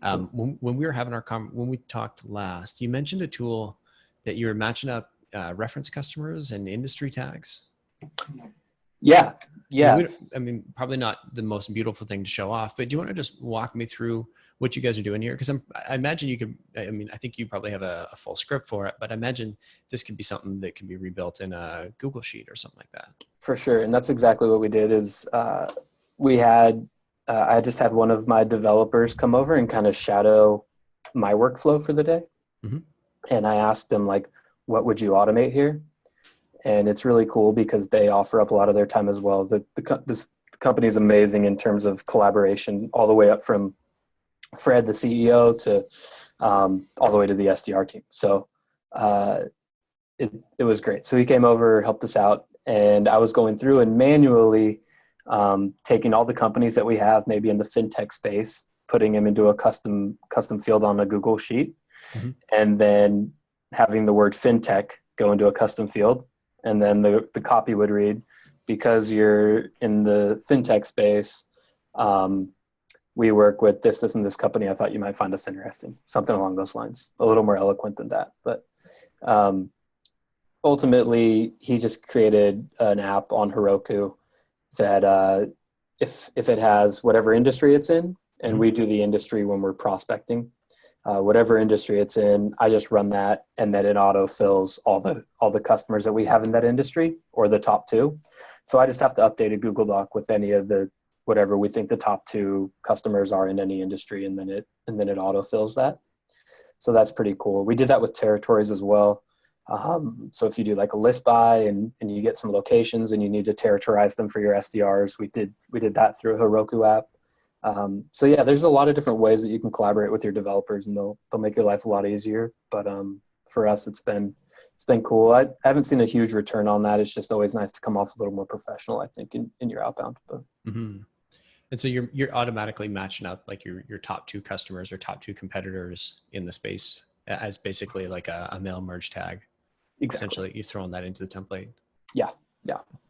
When we were having when we talked last, you mentioned a tool that you were matching up reference customers and industry tags. Yeah. Yeah. I mean, probably not the most beautiful thing to show off, but do you want to just walk me through what you guys are doing here? Because I imagine you could, I mean, I think you probably have a full script for it, but I imagine this could be something that can be rebuilt in a Google Sheet or something like that. For sure. And that's exactly what we did is we had, I just had one of my developers come over and kind of shadow my workflow for the day. Mm-hmm. And I asked them, like, what would you automate here? And it's really cool because they offer up a lot of their time as well. This company is amazing in terms of collaboration, all the way up from Fred, the CEO, to all the way to the SDR team. So it was great. So he came over, helped us out, and I was going through and manually taking all the companies that we have, maybe in the fintech space, putting them into a custom field on a Google Sheet, mm-hmm. and then having the word fintech go into a custom field. And then the copy would read, because you're in the fintech space, we work with this, and this company. I thought you might find us interesting. Something along those lines. A little more eloquent than that. But ultimately, he just created an app on Heroku that if it has whatever industry it's in, and mm-hmm. we do the industry when we're prospecting, whatever industry it's in, I just run that, and then it auto fills all the customers that we have in that industry, or the top two. So I just have to update a Google Doc with any of the whatever we think the top two customers are in any industry, and then it auto fills that. So that's pretty cool. We did that with territories as well. So if you do like a list buy and you get some locations and you need to territorize them for your SDRs, we did that through a Heroku app. So yeah, there's a lot of different ways that you can collaborate with your developers, and they'll make your life a lot easier. But for us, it's been cool. I haven't seen a huge return on that. It's just always nice to come off a little more professional, I think, in your outbound. But. Mm-hmm. And so you're automatically matching up like your top two customers or top two competitors in the space as basically like a mail merge tag. Exactly. Essentially, you're throwing that into the template. Yeah.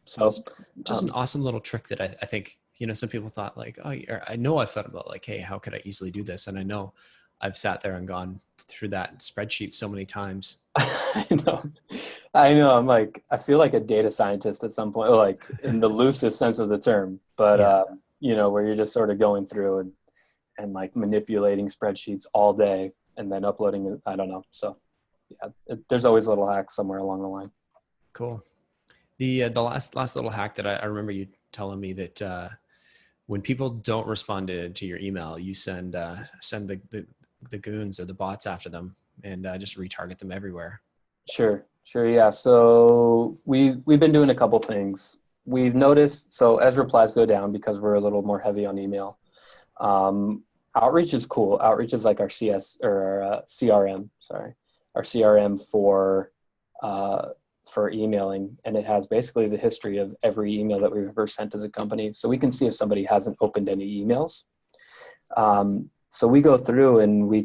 So it's just an awesome little trick that I think, some people thought like, oh, I know I've thought about like, hey, how could I easily do this? And I know I've sat there and gone through that spreadsheet so many times. I know. I'm like, I feel like a data scientist at some point, like in the loosest sense of the term, but where you're just sort of going through and like manipulating spreadsheets all day and then uploading it. I don't know. So yeah, there's always a little hack somewhere along the line. Cool. The last little hack that I remember you telling me that when people don't respond to your email, you send the goons or the bots after them and just retarget them everywhere. Sure. Yeah. So we've been doing a couple things. We've noticed, so as replies go down because we're a little more heavy on email, outreach is cool. Outreach is like our CRM, our CRM for emailing, and it has basically the history of every email that we've ever sent as a company. So we can see if somebody hasn't opened any emails. So we go through and we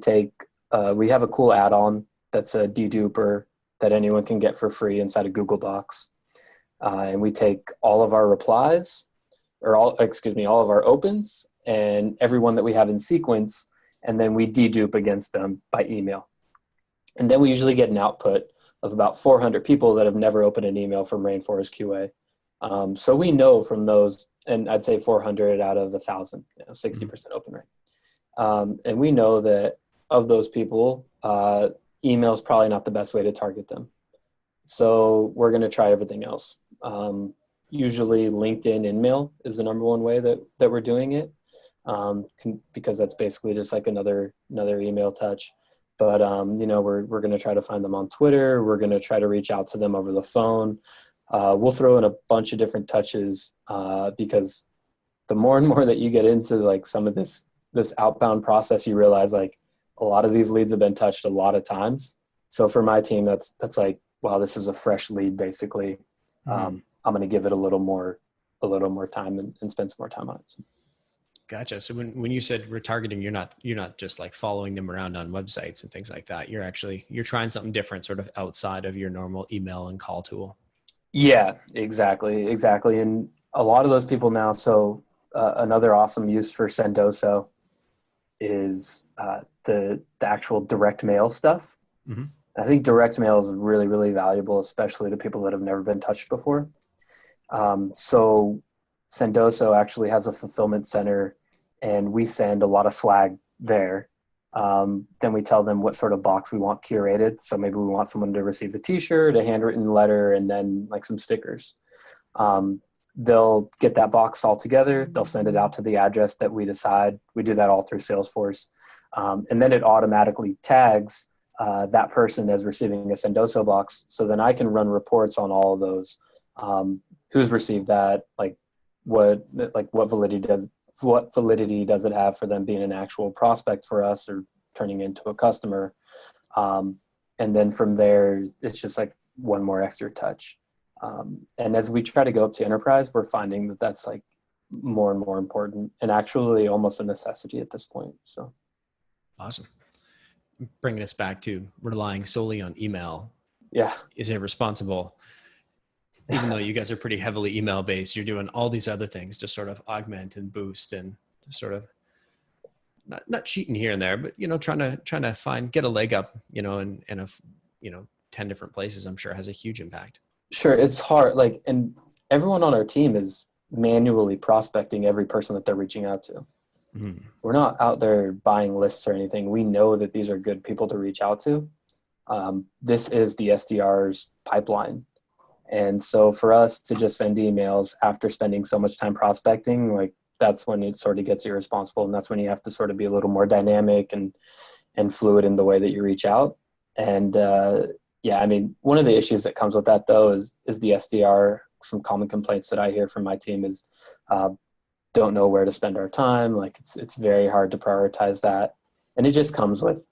have a cool add-on that's a deduper that anyone can get for free inside of Google Docs. And we take all of our replies, all of our opens and everyone that we have in sequence, and then we dedupe against them by email. And then we usually get an output of about 400 people that have never opened an email from Rainforest QA. So we know from those, and I'd say 400 out of 1,000, 60% open rate. And we know that of those people, email is probably not the best way to target them. So we're going to try everything else. Usually LinkedIn InMail is the number one way that we're doing it, because that's basically just like another email touch. But, we're going to try to find them on Twitter. We're going to try to reach out to them over the phone. We'll throw in a bunch of different touches because the more and more that you get into like some of this outbound process, you realize like a lot of these leads have been touched a lot of times. So for my team, that's like, wow, this is a fresh lead, basically. I'm going to give it a little more time and spend some more time on it. Gotcha. So when you said retargeting, you're not just like following them around on websites and things like that. You're trying something different, sort of outside of your normal email and call tool. Yeah, exactly. And a lot of those people now, so another awesome use for Sendoso is the actual direct mail stuff. Mm-hmm. I think direct mail is really, really valuable, especially to people that have never been touched before. So Sendoso actually has a fulfillment center, and we send a lot of swag there. Then we tell them what sort of box we want curated. So maybe we want someone to receive a t-shirt, a handwritten letter, and then like some stickers. They'll get that box all together. They'll send it out to the address that we decide. We do that all through Salesforce. And then it automatically tags that person as receiving a Sendoso box. So then I can run reports on all of those. Who's received that, what validity does it have for them being an actual prospect for us or turning into a customer. And then from there, it's just like one more extra touch. And as we try to go up to enterprise, we're finding that that's like more and more important and actually almost a necessity at this point. So awesome. Bringing us back to relying solely on email. Yeah. Is irresponsible. Even though you guys are pretty heavily email based, you're doing all these other things to sort of augment and boost and sort of not cheating here and there, but, trying to get a leg up, in 10 different places, I'm sure has a huge impact. Sure. It's hard. And everyone on our team is manually prospecting every person that they're reaching out to. Mm-hmm. We're not out there buying lists or anything. We know that these are good people to reach out to. This is the SDR's pipeline. And so for us to just send emails after spending so much time prospecting, that's when it sort of gets irresponsible. And that's when you have to sort of be a little more dynamic and fluid in the way that you reach out. And one of the issues that comes with that though is the SDR. Some common complaints that I hear from my team is don't know where to spend our time. It's very hard to prioritize that. And it just comes with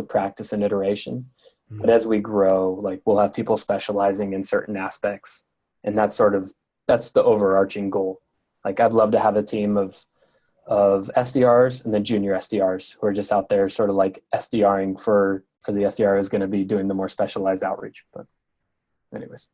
practice and iteration. But as we grow, we'll have people specializing in certain aspects. And that's the overarching goal. I'd love to have a team of SDRs and then junior SDRs who are just out there sort of SDRing for the SDR who's going to be doing the more specialized outreach. But anyways.